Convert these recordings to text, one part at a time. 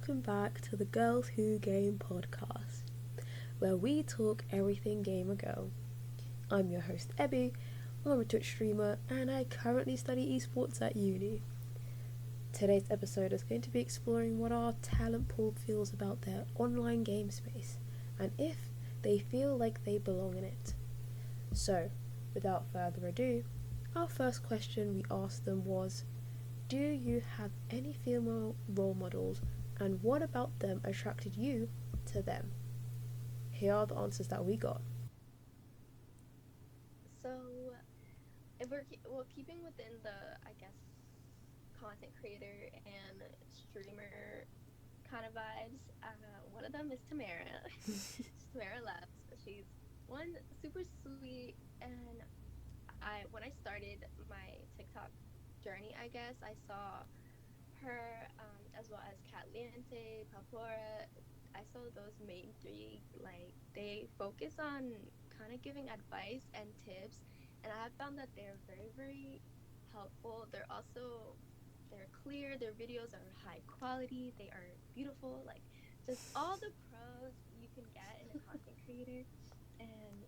welcome back to the Girls Who Game podcast, where we talk everything gamer girl. I'm your host Ebby, I'm a Twitch streamer, and I currently study esports at uni. Today's episode is going to be exploring what our talent pool feels about their online game space, and if they feel like they belong in it. So, without further ado, our first question we asked them was, do you have any female role models, and what about them attracted you to them? Here are the answers that we got. So, if we're keeping within the, content creator and streamer kind of vibes, one of them is Tamara. Tamara Labs. She's one super sweet, and when I started my TikTok journey, I saw her as well as Catliente, Papora. I saw those main three, they focus on kind of giving advice and tips, and I have found that they're very, very helpful. They're clear, their videos are high quality, they are beautiful, just all the pros you can get in a content creator. And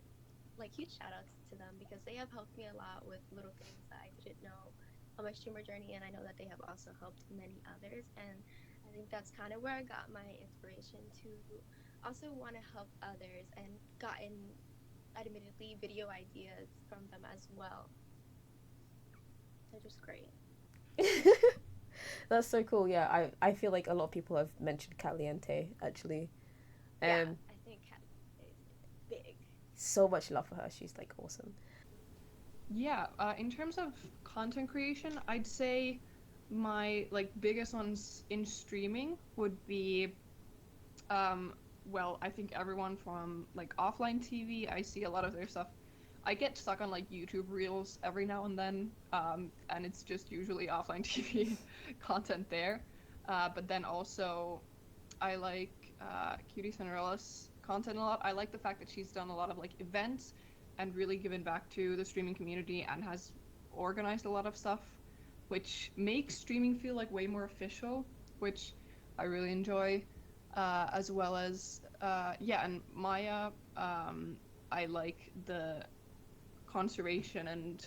huge shout outs to them because they have helped me a lot with little things that I didn't know on my streamer journey, and I know that they have also helped many others. And I think that's kind of where I got my inspiration to also want to help others, and gotten admittedly video ideas from them as well. They're just great. That's so cool. Yeah, I feel like a lot of people have mentioned Catliente actually. Yeah, I think Catliente is big. So much love for her. She's awesome. Yeah, in terms of content creation, I'd say my biggest ones in streaming would be I think everyone from offline TV. I see a lot of their stuff. I get stuck on YouTube Reels every now and then, and it's just usually offline TV content there. But then also, I like Cutie Cinderella's content a lot. I like the fact that she's done a lot of events and really given back to the streaming community and has organized a lot of stuff, which makes streaming feel way more official, which I really enjoy. As well as and Maya, I like the conservation and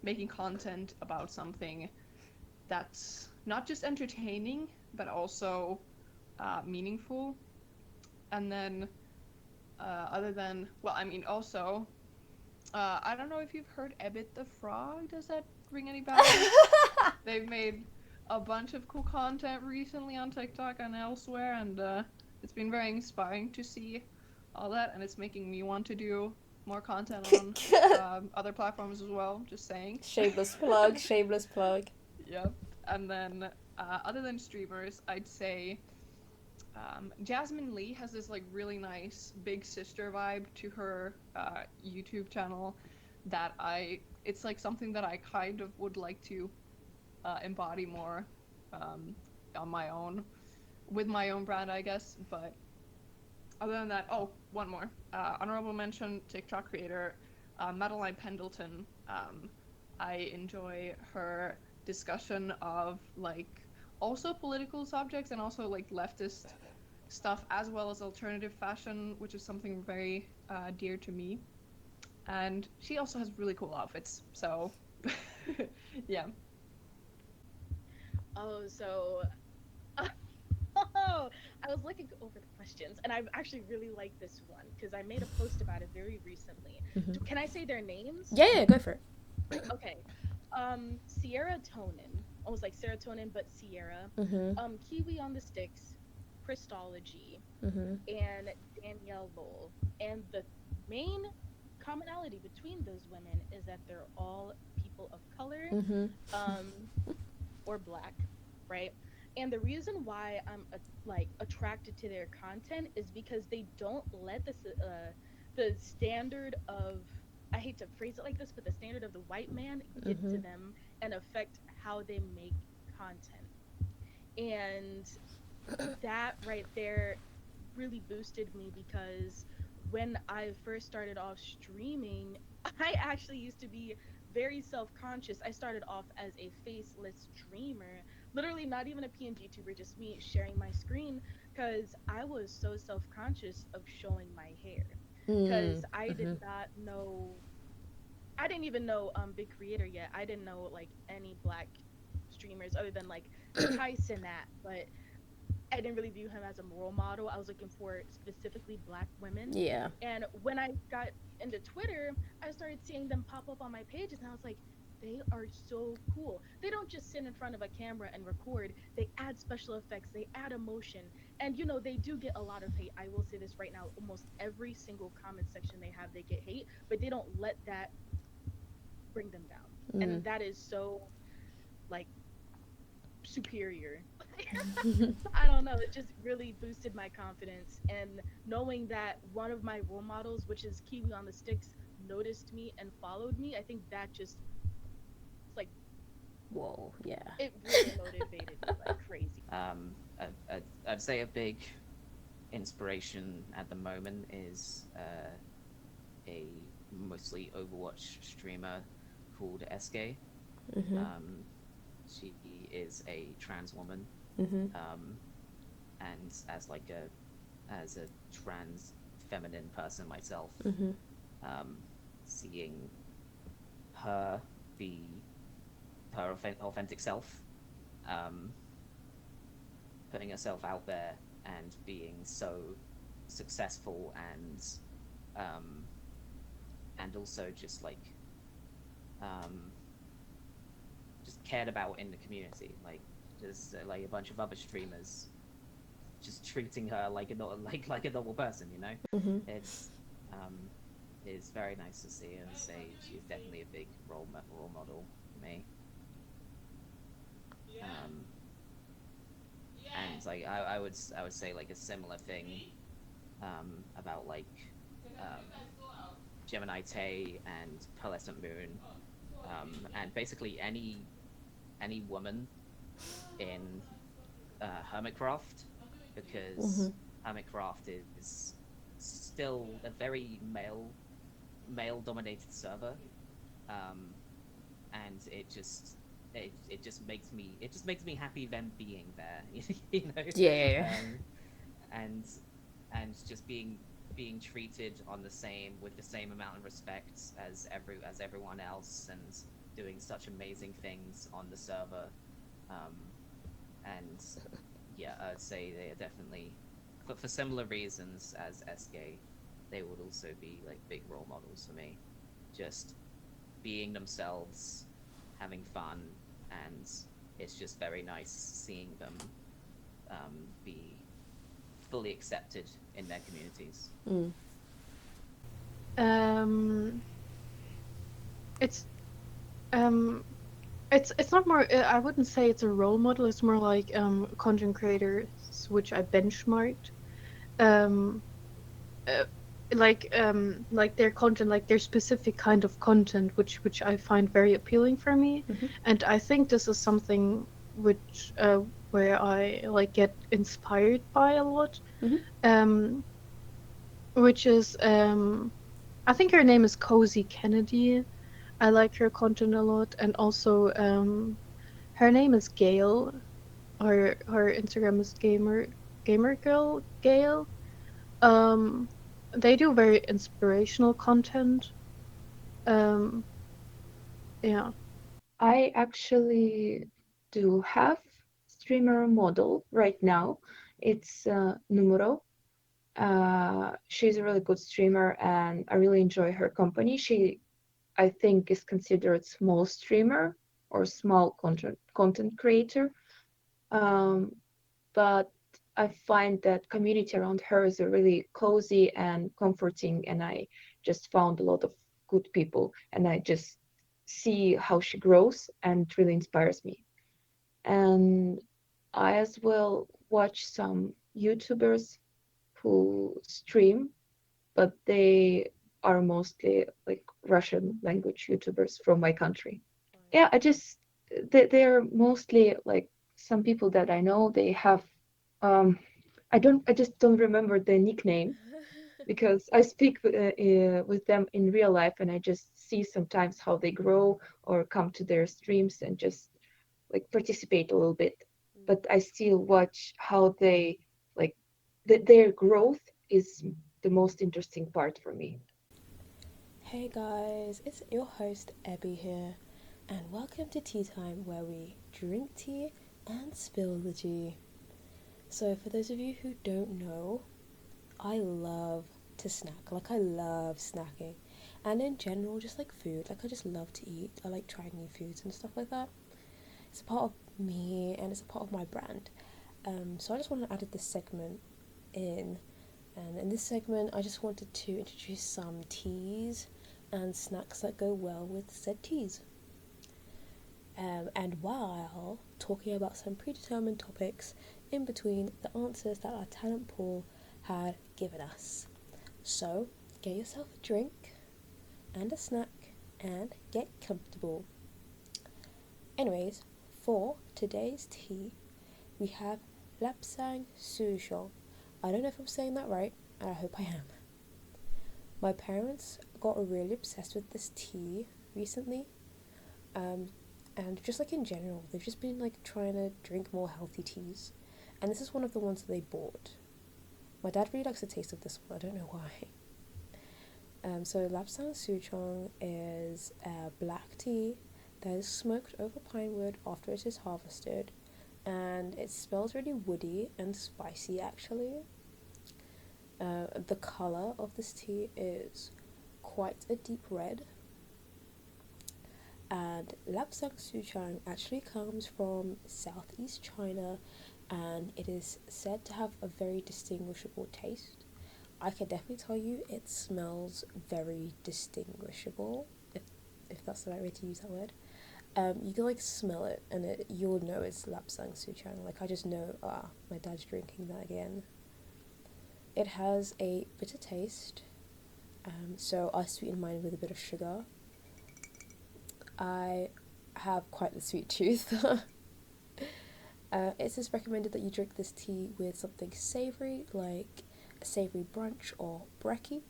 making content about something that's not just entertaining but also meaningful. And then other than also I don't know if you've heard Ebby the Frog. Does that ring any bells? They've made a bunch of cool content recently on TikTok and elsewhere, and it's been very inspiring to see all that, and it's making me want to do more content on other platforms as well, just saying. Shameless plug, shameless plug. Yep. And then other than streamers, I'd say Jasmine Lee has this really nice big sister vibe to her YouTube channel that it's something that I kind of would like to embody more on my own, with my own brand, I guess. But other than that, one more honorable mention, TikTok creator Madeline Pendleton. I enjoy her discussion of also political subjects and also leftist stuff, as well as alternative fashion, which is something very dear to me. And she also has really cool outfits, so yeah. I was looking over the questions, and I actually really like this one because I made a post about it very recently. Mm-hmm. Can I say their names? Yeah, go for it. Okay. Sierra Tonin, almost like serotonin, but Sierra. Mm-hmm. Kiwi on the Sticks, Christology, Mm-hmm. and Danielle Lowell. And the main commonality between those women is that they're all people of color, Mm-hmm. or black, right? And the reason why I'm attracted to their content is because they don't let the standard of, I hate to phrase it like this, but the standard of the white man get to them and affect how they make content. And that right there really boosted me, because when I first started off streaming, I actually used to be very self-conscious. I started off as a faceless streamer, literally not even a PNG tuber, just me sharing my screen because I was so self-conscious of showing my hair because Mm. I did Mhm. not know. I didn't even know Big Creator yet. I didn't know like any black streamers other than like Tyson at, but I didn't really view him as a role model. I was looking for specifically black women. Yeah. And when I got into Twitter, I started seeing them pop up on my pages and I was like, they are so cool. They don't just sit in front of a camera and record. They add special effects, they add emotion. And they do get a lot of hate. I will say this right now, almost every single comment section they have, they get hate, but they don't let that bring them down. And Mm. that is so like superior. I don't know. It just really boosted my confidence. And knowing that one of my role models, which is Kiwi on the Sticks, noticed me and followed me, I think that just like Whoa. Yeah. it really motivated me like crazy. I'd say a big inspiration at the moment is a mostly Overwatch streamer called SK. Mhm. Um, she is a trans woman, Mhm. um, and as a trans feminine person myself, Mhm. um, seeing her be her authentic self, um, putting herself out there and being so successful um, and also just um, just cared about in the community. Like there's like a bunch of other streamers just treating her like a like a normal person. You know, Mhm. it's um, it's very nice to see, and say she's definitely a big role model for me. Um, and like I would say like a similar thing about um, Gemini Tay and Pearlescent Moon, and basically any woman in Hermitcraft, because Mhm. Hermitcraft is still a very male dominated server, um, and it just makes me happy them being there, you know, Yeah. Yeah. Yeah. um, and just being treated on the same with the same amount of respect as everyone else, and doing such amazing things on the server, um, and yeah, I'd say they are definitely for similar reasons as SK, they would also be like big role models for me. Just being themselves, having fun, and it's just very nice seeing them be fully accepted in their communities. Mm. Um, it's um, it's not more. I wouldn't say it's a role model. It's more like content creators which I benchmarked. Um, uh, like their content, like their specific kind of content, which I find very appealing for me, Mhm. and I think this is something which where I like get inspired by a lot. Mhm. Um, which is I think her name is Cozy Kennedy. I like her content a lot, and also her name is Gail. Her Instagram is gamer girl Gail. Um, they do very inspirational content. Um, yeah. I actually do have streamer model right now. It's Numero. She's a really good streamer, and I really enjoy her company. She, I think, is considered small streamer or small content creator. Um, but I find that community around her is a really cozy and comforting, and I just found a lot of good people, and I just see how she grows, and it really inspires me. And I as well watch some YouTubers who stream, but they are mostly like Russian language YouTubers from my country. Yeah, I just they're mostly like some people that I know. They have I just don't remember the nickname because I speak with them in real life, and I just see sometimes how they grow or come to their streams and just like participate a little bit, but I still watch how they like their growth is the most interesting part for me. Hey guys, it's your host Ebby here, and welcome to Tea Time, where we drink tea and spill the tea. So, for those of you who don't know, I love to snack. Like, I love snacking, and in general, just like food. Like, I just love to eat. I like trying new foods and stuff like that. It's a part of me, and it's a part of my brand. So I just want to add this segment in. And in this segment, I just wanted to introduce some teas and snacks that go well with said teas. And while talking about some predetermined topics in between the answers that our talent pool had given us. So, get yourself a drink and a snack and get comfortable. Anyways, for today's tea, we have Lapsang Souchong. I don't know if I'm saying that right, and I hope I am. My parents got really obsessed with this tea recently, and just like in general, they've just been like trying to drink more healthy teas, and this is one of the ones that they bought. My dad really likes the taste of this one. I don't know why. So Lapsang Souchong is a black tea that is smoked over pine wood after it is harvested, and it smells really woody and spicy actually. The colour of this tea is quite a deep red, and Lapsang Souchong actually comes from southeast China, and it is said to have a very distinguishable taste. I can definitely tell you it smells very distinguishable, if that's the right way to use that word. You can like smell it, and you'll know it's Lapsang Souchong. Like, I just know, my dad's drinking that again. It has a bitter taste, so I sweeten mine with a bit of sugar. I have quite the sweet tooth. It is recommended that you drink this tea with something savoury, like a savoury brunch or brekkie.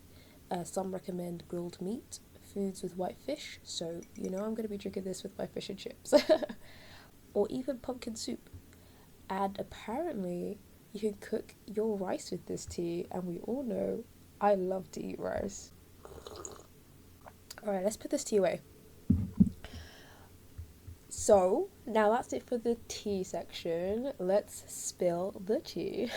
Some recommend grilled meat, foods with white fish, so you know I'm going to be drinking this with my fish and chips. Or even pumpkin soup. And apparently you can cook your rice with this tea, and we all know I love to eat rice. Alright, let's put this tea away. So, now that's it for the tea section. Let's spill the tea.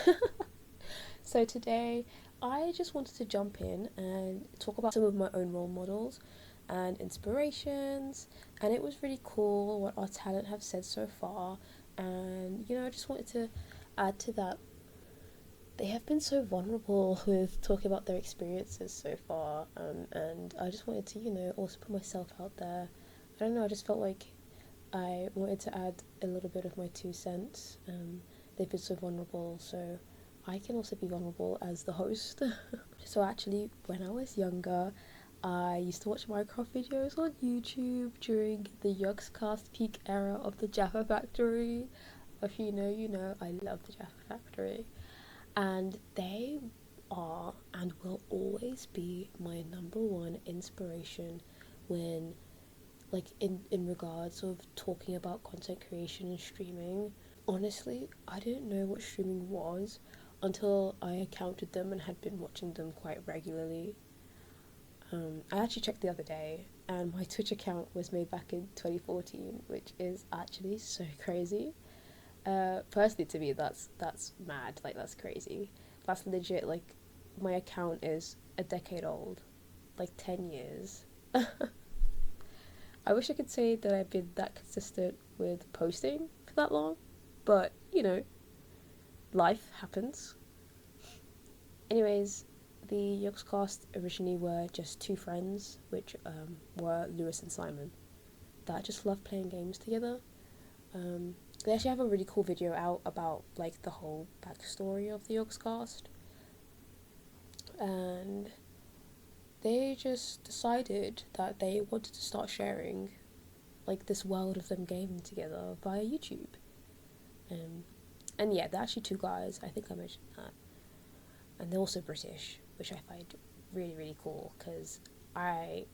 So today, I just wanted to jump in and talk about some of my own role models and inspirations, and it was really cool what our talent have said so far, and I just wanted to add to that. They have been so vulnerable with talking about their experiences so far, and I just wanted to also put myself out there. I don't know, I just felt like I wanted to add a little bit of my 2 cents. They've been so vulnerable, so I can also be vulnerable as the host. So actually, when I was younger, I used to watch Minecraft videos on YouTube during the Yogscast peak era of the Jaffa Factory. If you know, you know, I love the Jaffa Factory. And they are and will always be my number one inspiration when, like, in regards of talking about content creation and streaming. Honestly, I didn't know what streaming was until I encountered them and had been watching them quite regularly. I actually checked the other day, and my Twitch account was made back in 2014, which is actually so crazy. Personally, to me, that's mad. Like, that's crazy. That's legit. Like, my account is a decade old, like 10 years. I wish I could say that I've been that consistent with posting for that long, but life happens. Anyways, the Yogscast originally were just two friends, which were Lewis and Simon, that just love playing games together. They actually have a really cool video out about like the whole backstory of the Yogscast, and they just decided that they wanted to start sharing like this world of them gaming together via YouTube. And yeah, they're actually two guys, I think I mentioned that. And they're also British, which I find really, really cool, because I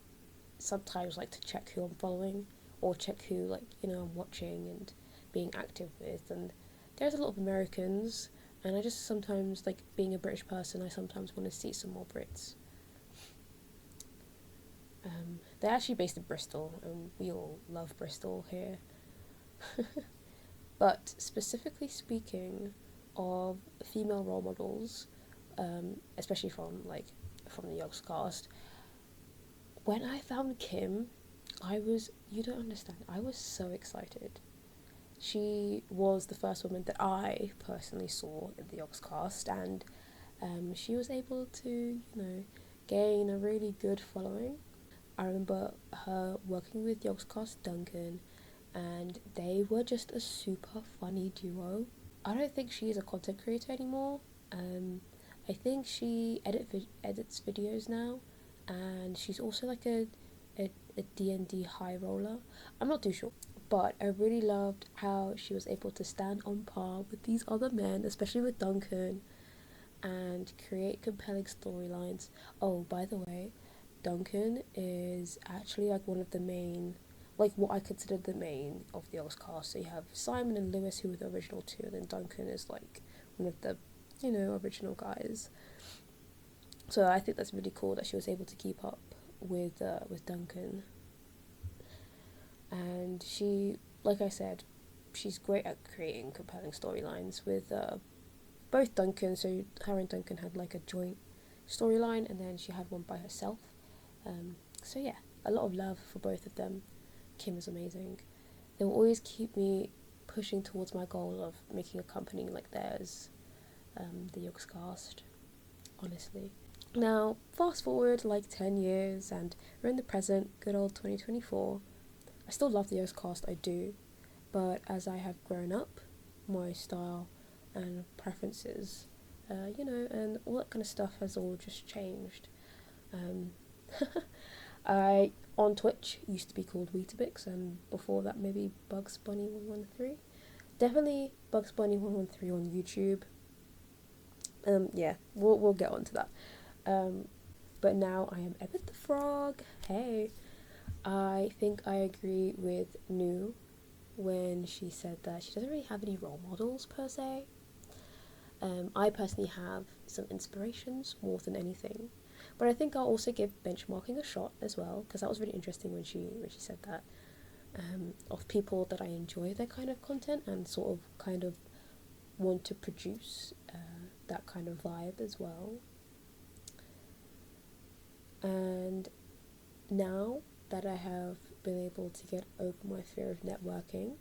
sometimes like to check who I'm following, or check who I'm watching, and being active with, and there's a lot of Americans, and I just sometimes, like, being a British person, I sometimes want to see some more Brits. They're actually based in Bristol, and we all love Bristol here. But specifically speaking of female role models, especially from the Yogs cast, when I found Kim, you don't understand, I was so excited. She was the first woman that I personally saw in the Yogs cast, and she was able to, gain a really good following. I remember her working with Yogs cast Duncan, and they were just a super funny duo. I don't think she is a content creator anymore. I think she edits videos now, and she's also like a D&D high roller. I'm not too sure, but I really loved how she was able to stand on par with these other men, especially with Duncan, and create compelling storylines. Oh, by the way, Duncan is actually like one of the main, like what I consider the main of the Oz cast. So you have Simon and Lewis, who were the original two, and then Duncan is like one of the, original guys. So I think that's really cool that she was able to keep up with Duncan. And she, like I said, she's great at creating compelling storylines with both Duncan. So her and Duncan had like a joint storyline, and then she had one by herself. So yeah, a lot of love for both of them. Kim is amazing. They will always keep me pushing towards my goal of making a company like theirs, the Yogs cast, honestly. Now, fast forward like 10 years, and we're in the present, good old 2024. I still love the Yogs cast, I do, but as I have grown up, my style and preferences, and all that kind of stuff has all just changed. I, on Twitch, used to be called Weetabix, and before that maybe Bugs Bunny 113. Definitely Bugs Bunny 113 on YouTube. Yeah, we'll get on to that. But now I am Ebby the Frog. Hey, I think I agree with Nu when she said that she doesn't really have any role models per se. I personally have some inspirations more than anything, but I think I'll also give benchmarking a shot as well, because that was really interesting when she said that, of people that I enjoy their kind of content and sort of kind of want to produce that kind of vibe as well. And now that I have been able to get over my fear of networking,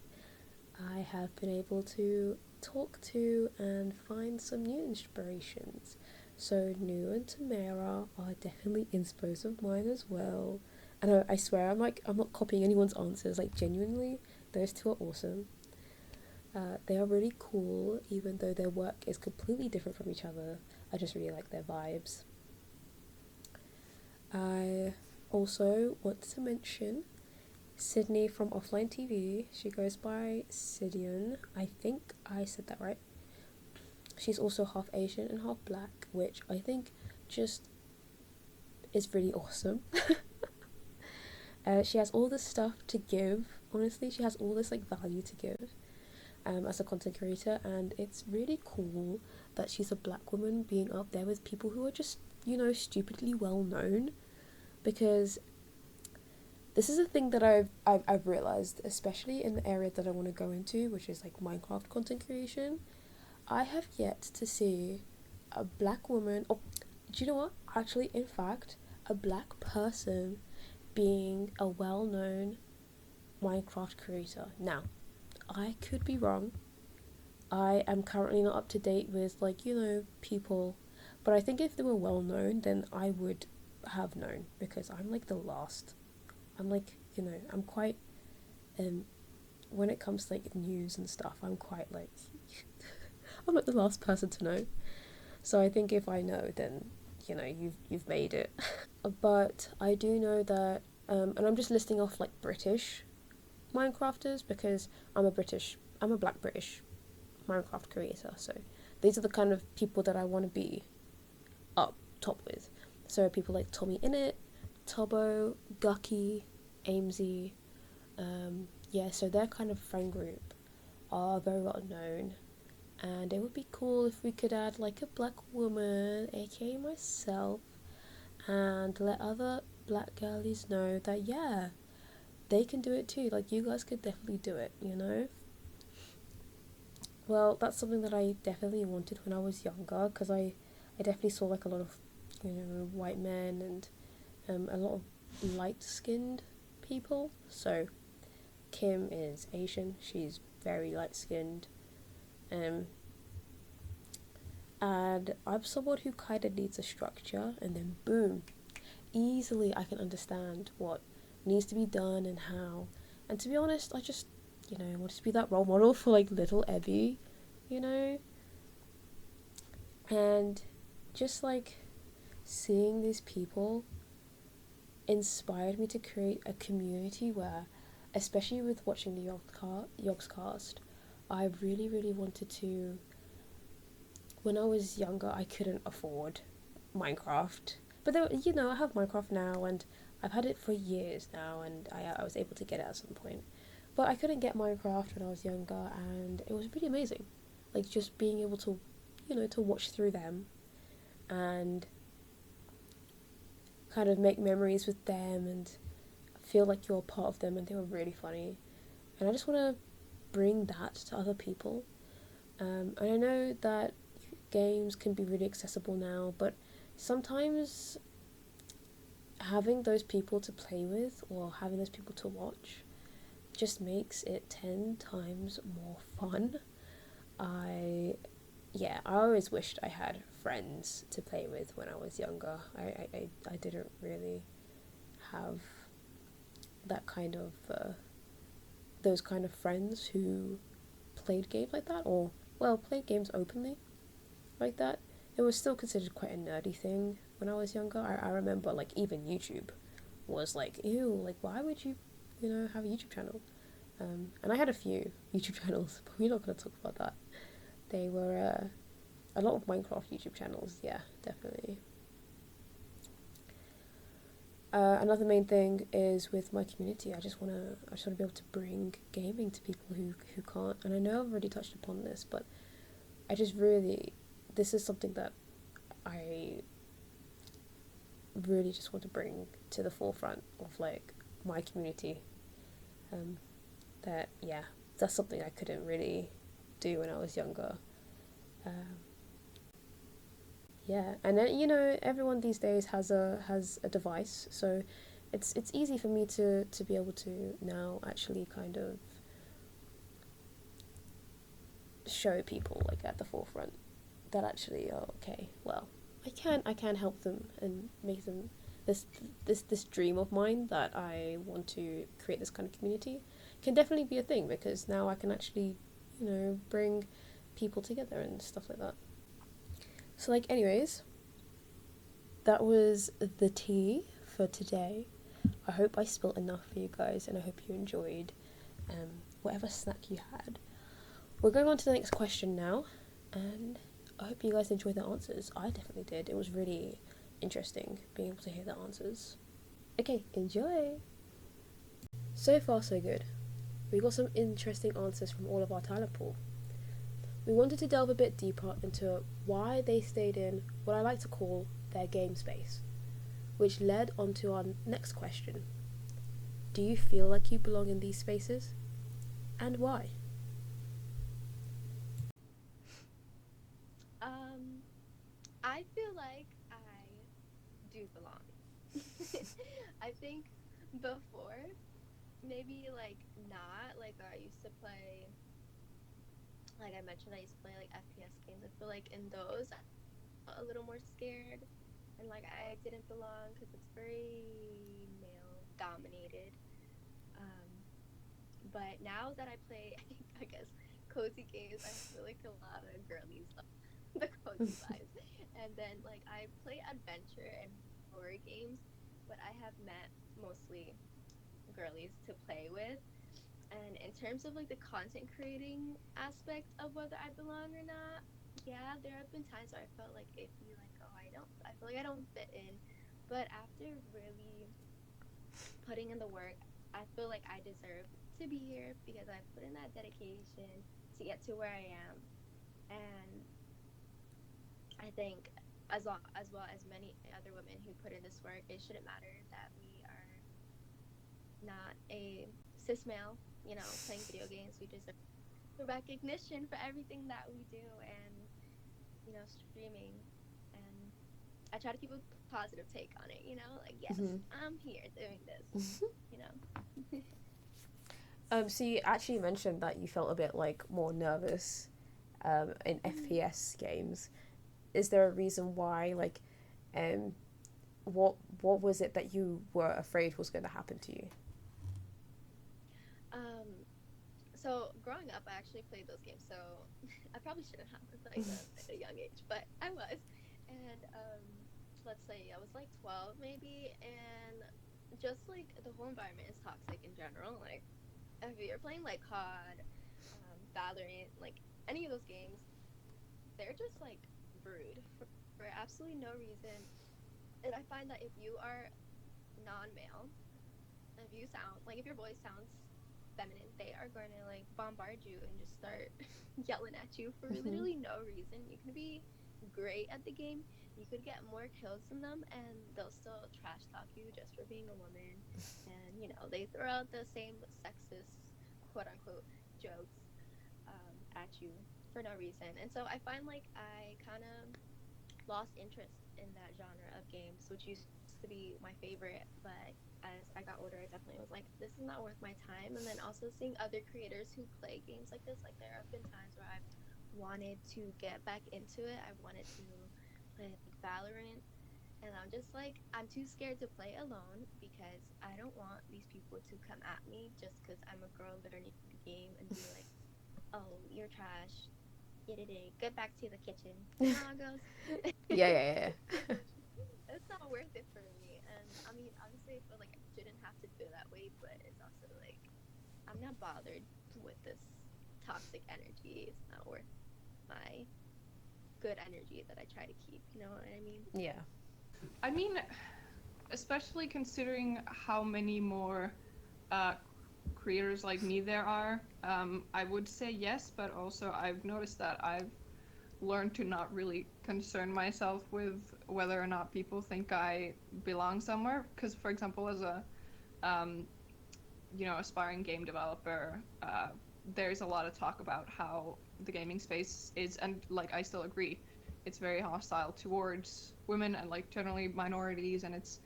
I have been able to talk to and find some new inspirations. So Nu and Tamara are definitely inspos of mine as well. And I swear I'm not copying anyone's answers, like genuinely, those two are awesome. They are really cool, even though their work is completely different from each other. I just really like their vibes. I also want to mention Sydney from Offline TV. She goes by Sidian. I think I said that right. She's also half Asian and half black, which I think just is really awesome. She has all this stuff to give. Honestly, she has all this like value to give as a content creator, and it's really cool that she's a black woman being up there with people who are just, stupidly well known. Because this is a thing that I've realized, especially in the area that I want to go into, which is like Minecraft content creation. I have yet to see a black woman, or do you know what? Actually, in fact, a black person being a well-known Minecraft creator. Now, I could be wrong. I am currently not up to date with people, but I think if they were well-known, then I would have known, because I'm like the last. I'm like, I'm quite, when it comes to like news and stuff, I'm quite like, I'm like the last person to know. So I think if I know, then, you've made it. But I do know that, and I'm just listing off like British Minecrafters, because I'm a black British Minecraft creator. So these are the kind of people that I want to be up top with. So people like Tommy Innit, Tobbo, Gucky, Amesy, so their kind of friend group are very well known, and it would be cool if we could add like a black woman, aka myself, and let other black girlies know that yeah, they can do it too. Like, you guys could definitely do it, you know? Well, that's something that I definitely wanted when I was younger, because I definitely saw like a lot of, you know, white men and a lot of light-skinned people. So Kim is Asian, she's very light-skinned, and I'm someone who kind of needs a structure, and then boom, easily I can understand what needs to be done and how. And to be honest, I just, you know, wanted to be that role model for like little Ebby, you know? And just like seeing these people inspired me to create a community where, especially with watching the Yogscast, I really, really wanted to. When I was younger, I couldn't afford Minecraft, but there, you know, I have Minecraft now, and I've had it for years now, and I was able to get it at some point. But I couldn't get Minecraft when I was younger, and it was really amazing. Like, just being able to, you know, to watch through them and kind of make memories with them and feel like you're a part of them, and they were really funny. And I just want to bring that to other people. And I know that games can be really accessible now, but sometimes having those people to play with or having those people to watch just makes it 10 times more fun. I always wished I had friends to play with when I was younger. I didn't really have that kind of those kind of friends who played games like that, or well, played games openly like that. It was still considered quite a nerdy thing when I was younger. I remember, like, even YouTube was like, ew, like, why would you, you know, have a YouTube channel? And I had a few YouTube channels, but we're not going to talk about that. They were a lot of Minecraft YouTube channels, yeah, definitely. Another main thing is with my community. I just want to be able to bring gaming to people who can't. And I know I've already touched upon this, but I just really, this is something that I really just want to bring to the forefront of like my community. That yeah, that's something I couldn't really do when I was younger. Yeah, and then, you know, everyone these days has a device, so it's easy for me to be able to now actually kind of show people like at the forefront that actually, oh, okay, well, I can help them and make them this dream of mine that I want to create this kind of community can definitely be a thing, because now I can actually, you know, bring people together and stuff like that. So, like, anyways, that was the tea for today. I hope I spilled enough for you guys, and I hope you enjoyed whatever snack you had. We're going on to the next question now, and I hope you guys enjoyed the answers. I definitely did. It was really interesting being able to hear the answers. Okay, enjoy! So far, so good. We got some interesting answers from all of our talent pool. We wanted to delve a bit deeper into why they stayed in what I like to call their game space, which led on to our next question. Do you feel like you belong in these spaces? And why? I feel like I do belong. I think before, maybe like not, like I used to play, like I mentioned, I used to play like FPS games. I feel like in those, I felt a little more scared, and like I didn't belong because it's very male dominated. Um, but now that I play, I guess, cozy games, I feel like a lot of girlies love the cozy vibes. And then like I play adventure and horror games, but I have met mostly girlies to play with. And in terms of like the content creating aspect of whether I belong or not, yeah, there have been times where I felt like iffy, like, oh, I feel like I don't fit in. But after really putting in the work, I feel like I deserve to be here because I put in that dedication to get to where I am. And I think as well as many other women who put in this work, it shouldn't matter that we are not a cis male, playing video games. We deserve the recognition for everything that we do and, streaming. And I try to keep a positive take on it, like, yes, I'm here doing this, you know. So you actually mentioned that you felt a bit like more nervous in FPS games. Is there a reason why? Like, what was it that you were afraid was going to happen to you? So growing up, I actually played those games. So I probably shouldn't have played them at a young age, but I was. And let's say I was like 12 maybe, and just like the whole environment is toxic in general. Like if you're playing like COD, Valorant, like any of those games, they're just like rude for absolutely no reason. And I find that if you are non-male, if your voice sounds feminine, they are going to like bombard you and just start yelling at you for literally no reason. You can be great at the game, you could get more kills than them, and they'll still trash talk you just for being a woman. And they throw out the same sexist quote unquote jokes at you for no reason. And so I find like I kind of lost interest in that genre of games, which used to be my favorite, but as I got older, I definitely was like, this is not worth my time. And then also seeing other creators who play games like this, like there have been times where I've wanted to get back into it. I've wanted to play like Valorant, and I'm just like, I'm too scared to play alone because I don't want these people to come at me just because I'm a girl learning the game and be like, oh, you're trash. Get back to the kitchen. You know how it goes? Yeah. It's not worth it for me. And I mean, obviously, I feel like I shouldn't have to feel that way, but it's also like, I'm not bothered with this toxic energy. It's not worth my good energy that I try to keep. You know what I mean? Yeah. I mean, especially considering how many more creators like me there are, I would say yes, but also I've noticed that I've learned to not really concern myself with whether or not people think I belong somewhere. Because, for example, as a aspiring game developer, there's a lot of talk about how the gaming space is, and like I still agree, it's very hostile towards women and like generally minorities, and it's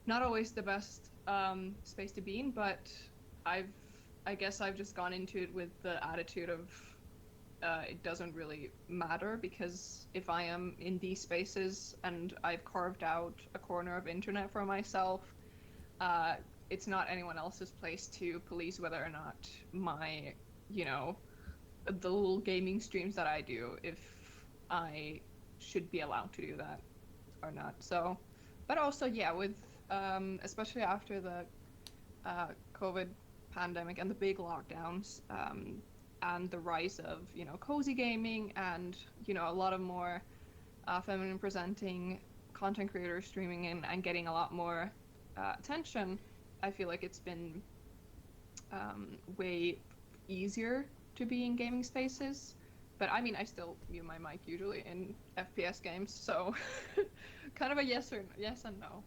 not always the best space to be in. But I guess I've just gone into it with the attitude of it doesn't really matter, because if I am in these spaces and I've carved out a corner of internet for myself, it's not anyone else's place to police whether or not my, the little gaming streams that I do, if I should be allowed to do that or not. So, but also, yeah, with especially after the COVID pandemic and the big lockdowns, and the rise of cozy gaming and a lot of more feminine presenting content creators streaming in and getting a lot more attention, I feel like it's been way easier to be in gaming spaces. But I mean, I still mute my mic usually in FPS games, so kind of a yes and no.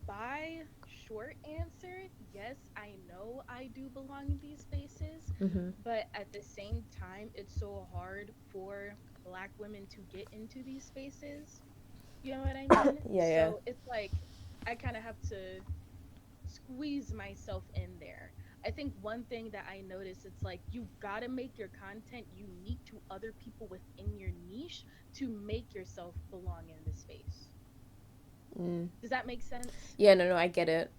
My short answer, yes, I know I do belong in these spaces, but at the same time, it's so hard for Black women to get into these spaces. You know what I mean? Yeah. So it's like I kind of have to squeeze myself in there. I think one thing that I notice, it's like you gotta make your content unique to other people within your niche to make yourself belong in the space. Does that make sense? Yeah, no, I get it.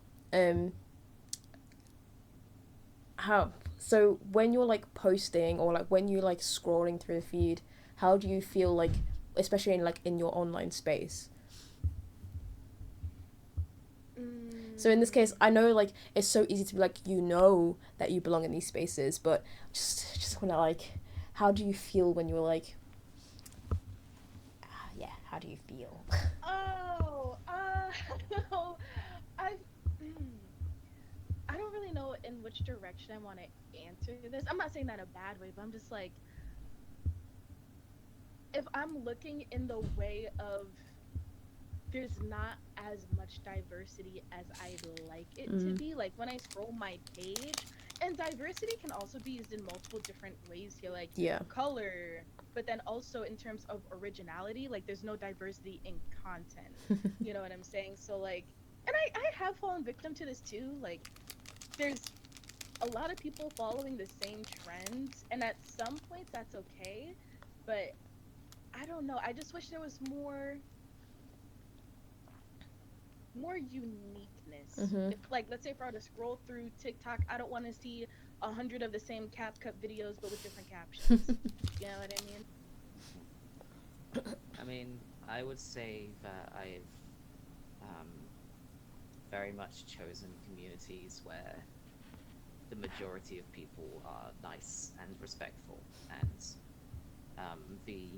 So when you're like posting or like when you're like scrolling through the feed, how do you feel like, especially in your online space? So in this case, I know like it's so easy to be like, that you belong in these spaces, but just wanna like, how do you feel when you're like, how do you feel? Oh, I I don't really know in which direction I want to answer this. I'm not saying that in a bad way, but I'm just like, if I'm looking in the way of there's not as much diversity as I'd like it to be. Like when I scroll my page, and diversity can also be used in multiple different ways here, like Yeah. color, but then also in terms of originality, like there's no diversity in content. You know what I'm saying? So like, and I have fallen victim to this too. Like there's a lot of people following the same trends, and at some points that's okay, but I don't know. I just wish there was more uniqueness. If like let's say if I were to scroll through TikTok, I don't want to see 100 of the same CapCut videos but with different captions. You know what I mean? I mean, I would say that I've very much chosen communities where the majority of people are nice and respectful, and the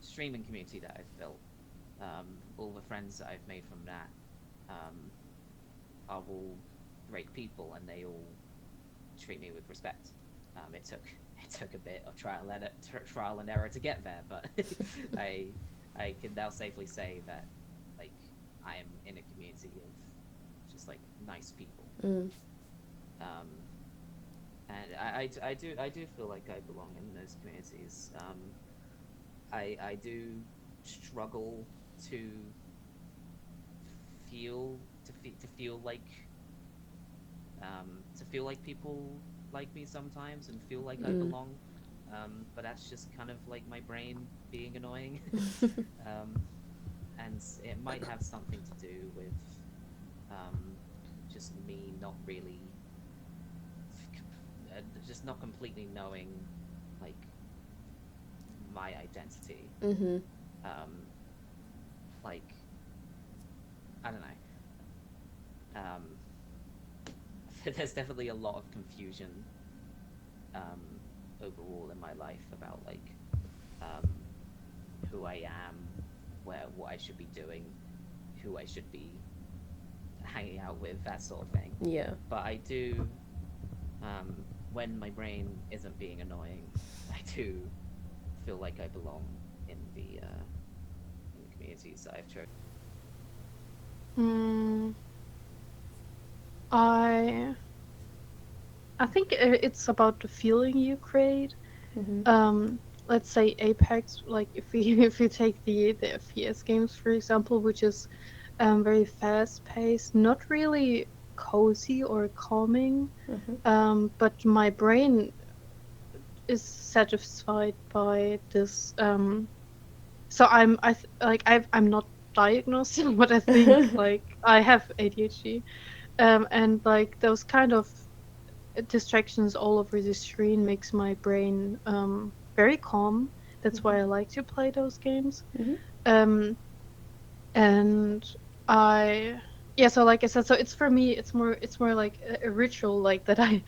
streaming community that I've built, all the friends that I've made from that, are all great people, and they all treat me with respect. It took a bit of trial and error to get there, but I can now safely say that like I am in a community of just like nice people. And I do feel like I belong in those communities. I do struggle to feel like people like me sometimes and feel like I belong. But that's just kind of like my brain being annoying. And it might have something to do with just me not really just not completely knowing like my identity. Like I don't know. There's definitely a lot of confusion overall in my life about like who I am, what I should be doing, who I should be hanging out with, that sort of thing. Yeah. But I do, when my brain isn't being annoying, I do feel like I belong in the communities that I've chosen. I think it's about the feeling you create. Let's say Apex, like if you take the FPS games for example, which is very fast paced, not really cozy or calming, but my brain is satisfied by this. So I'm not diagnosed, but I think like I have ADHD, and like those kind of distractions all over the screen makes my brain very calm. That's why I like to play those games. And so like I said, so it's for me, it's more like a ritual, like that I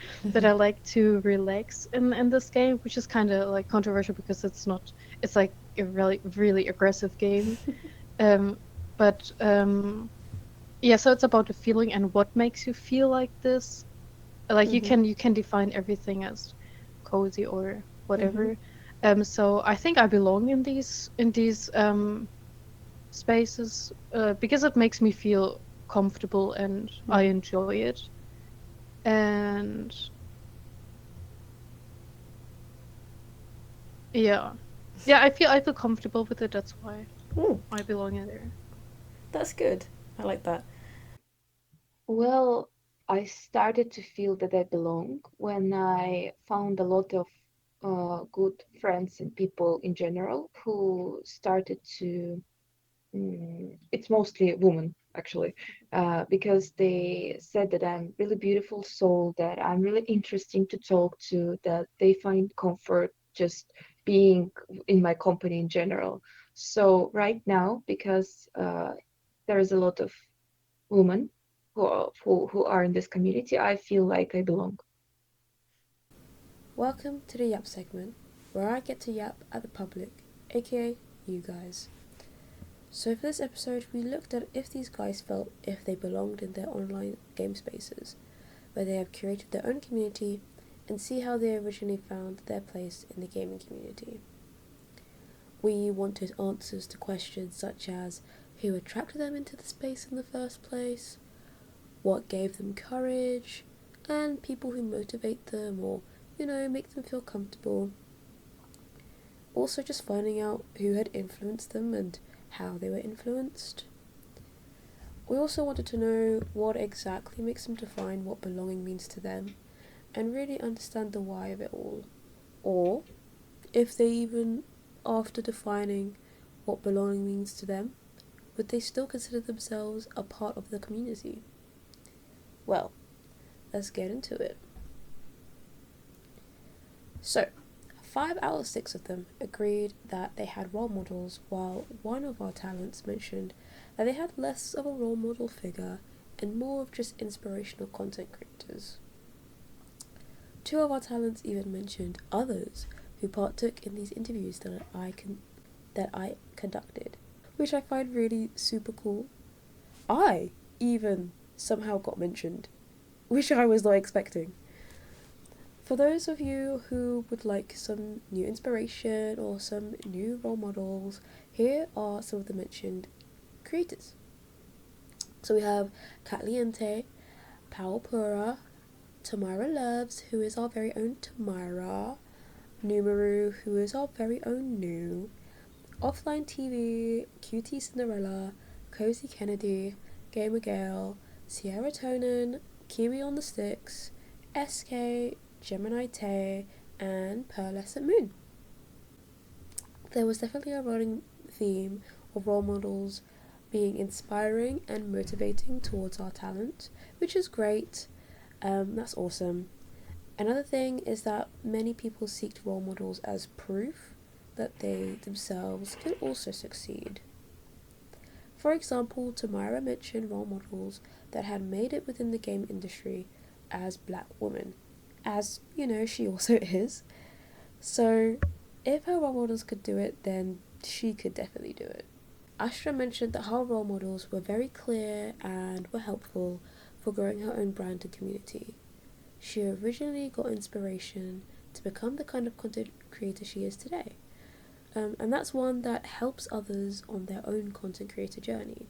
like to relax in this game, which is kind of like controversial because it's like a really aggressive game. But so it's about the feeling and what makes you feel like this. Like you can define everything as cozy or whatever. So I think I belong in these spaces because it makes me feel comfortable and I enjoy it. And I feel comfortable with it. That's why I belong in there. That's good. I like that. Well, I started to feel that I belong when I found a lot of good friends and people in general who started to. It's mostly women actually, because they said that I'm really beautiful soul, that I'm really interesting to talk to, that they find comfort just being in my company in general. So right now, because there is a lot of women who are in this community, I feel like I belong. Welcome to the Yap segment, where I get to yap at the public, aka you guys. So for this episode, we looked at if these guys felt if they belonged in their online game spaces, where they have curated their own community, and see how they originally found their place in the gaming community. We wanted answers to questions such as who attracted them into the space in the first place, what gave them courage, and people who motivate them or, make them feel comfortable. Also just finding out who had influenced them and how they were influenced. We also wanted to know what exactly makes them define what belonging means to them and really understand the why of it all. Or if they even, after defining what belonging means to them, would they still consider themselves a part of the community? Well, let's get into it. So, 5 out of 6 of them agreed that they had role models, while one of our talents mentioned that they had less of a role model figure and more of just inspirational content creators. 2 of our talents even mentioned others who partook in these interviews that I conducted, which I find really super cool. I even somehow got mentioned, which I was not expecting. For those of you who would like some new inspiration or some new role models, here are some of the mentioned creators. So we have Catliente, Powell Pura, Tamara Loves, who is our very own Tamara, Numeru, who is our very own Nu, Offline TV, Cutie Cinderella, Cozy Kennedy, Gamer Gale, Sierra Tonin, Kiwi on the Sticks, SK, Gemini Tay, and Pearlescent Moon. There was definitely a running theme of role models being inspiring and motivating towards our talent, which is great. That's awesome. Another thing is that many people seek role models as proof that they themselves could also succeed. For example, Tamara mentioned role models that had made it within the game industry as black women, as, she also is. So, if her role models could do it, then she could definitely do it. Astra mentioned that her role models were very clear and were helpful for growing her own brand and community. She originally got inspiration to become the kind of content creator she is today. And that's one that helps others on their own content creator journey.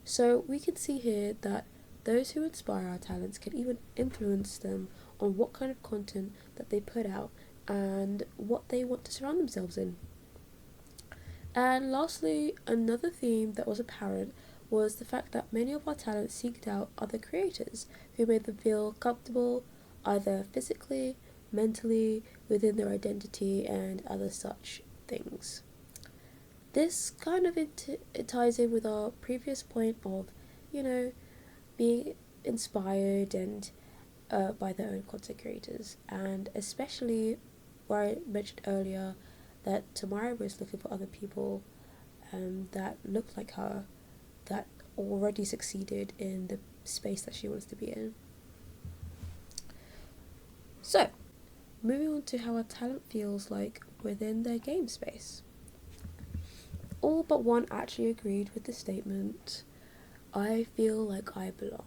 So we can see here that those who inspire our talents can even influence them on what kind of content that they put out and what they want to surround themselves in. And lastly, another theme that was apparent was the fact that many of our talents seeked out other creators who made them feel comfortable, either physically, mentally, within their identity, and other such things. This kind of it ties in with our previous point of, being inspired and by their own content creators, and especially where I mentioned earlier that Tamara was looking for other people that looked like her, that already succeeded in the space that she wants to be in. So, moving on to how a talent feels like within their game space. All but one actually agreed with the statement, I feel like I belong.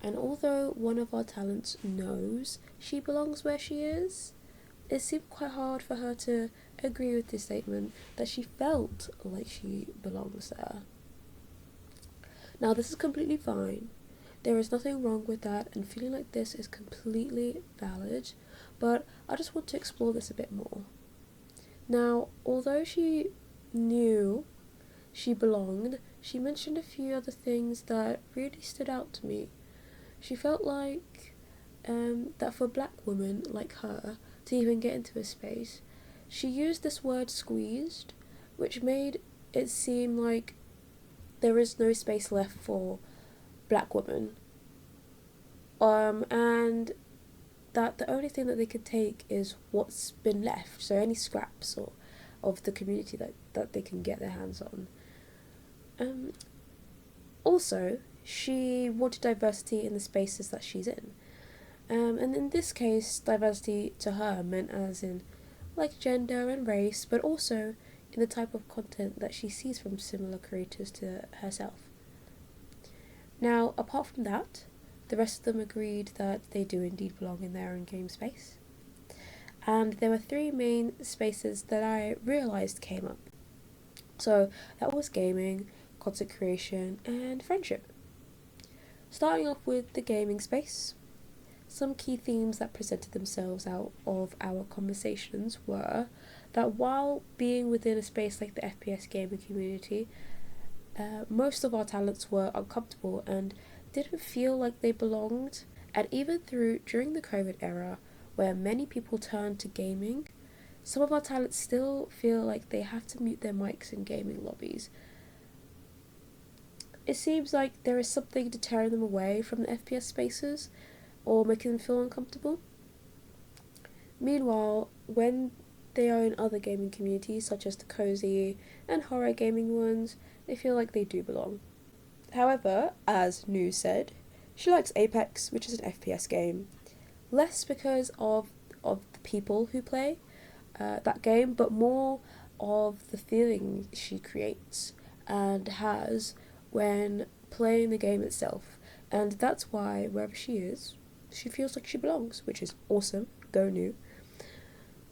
And although one of our talents knows she belongs where she is, it seemed quite hard for her to agree with this statement that she felt like she belongs there. Now, this is completely fine. There is nothing wrong with that, and feeling like this is completely valid, but I just want to explore this a bit more. Now, although she knew she belonged, she mentioned a few other things that really stood out to me. She felt like that for black women like her to even get into a space, she used this word squeezed, which made it seem like there is no space left for black women, and that the only thing that they could take is what's been left, so any scraps of the community that they can get their hands on. Also, she wanted diversity in the spaces that she's in, and in this case, diversity to her meant as in like gender and race, but also in the type of content that she sees from similar creators to herself. Now, apart from that, the rest of them agreed that they do indeed belong in their own game space. And there were 3 main spaces that I realised came up. So that was gaming, content creation, and friendship. Starting off with the gaming space, some key themes that presented themselves out of our conversations were that while being within a space like the FPS gaming community, most of our talents were uncomfortable and didn't feel like they belonged. And even during the COVID era, where many people turned to gaming, some of our talents still feel like they have to mute their mics in gaming lobbies. It seems like there is something deterring them away from the FPS spaces or making them feel uncomfortable. Meanwhile, when they are in other gaming communities such as the cozy and horror gaming ones, they feel like they do belong. However, as News said, she likes Apex, which is an FPS game, less because of the people who play that game, but more of the feeling she creates and has when playing the game itself. And that's why wherever she is, she feels like she belongs, which is awesome. Go New.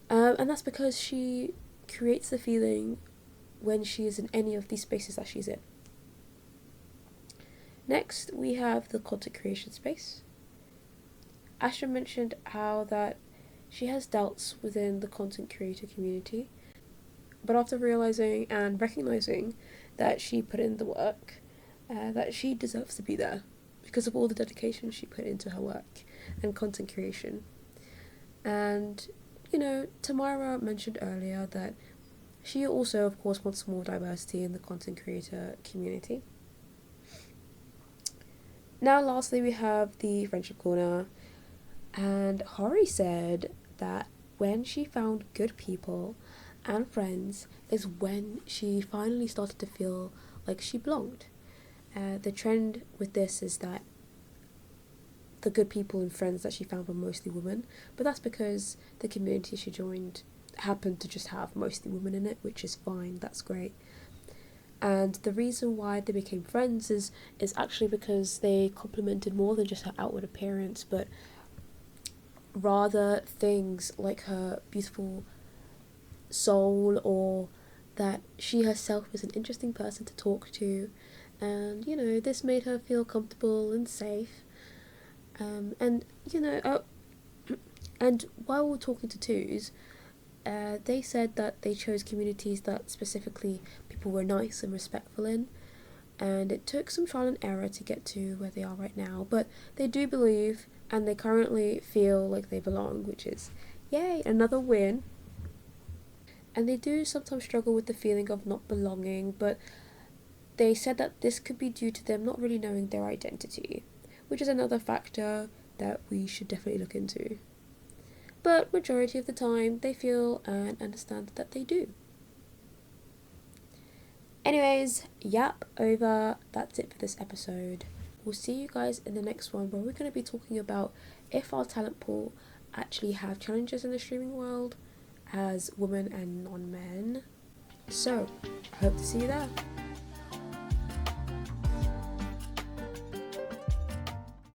And that's because she creates the feeling when she is in any of these spaces that she's in. Next, we have the content creation space. Astra mentioned how that she has doubts within the content creator community, but after realizing and recognizing that she put in the work, that she deserves to be there because of all the dedication she put into her work and content creation. And, Tamara mentioned earlier that she also, of course, wants more diversity in the content creator community. Now, lastly, we have the friendship corner. And Hori said that when she found good people and friends is when she finally started to feel like she belonged. The trend with this is that the good people and friends that she found were mostly women, but that's because the community she joined happened to just have mostly women in it, which is fine, that's great. And the reason why they became friends is actually because they complemented more than just her outward appearance, but rather things like her beautiful soul, or that she herself was an interesting person to talk to, and this made her feel comfortable and safe. And while we were talking to Tooz, they said that they chose communities that specifically people were nice and respectful in, and it took some trial and error to get to where they are right now, but they do believe and they currently feel like they belong, which is yay, another win. And they do sometimes struggle with the feeling of not belonging, but they said that this could be due to them not really knowing their identity, which is another factor that we should definitely look into. But majority of the time, they feel and understand that they do. Anyways, yap over. That's it for this episode. We'll see you guys in the next one, where we're going to be talking about if our talent pool actually have challenges in the streaming world as women and non-men. So, I hope to see you there.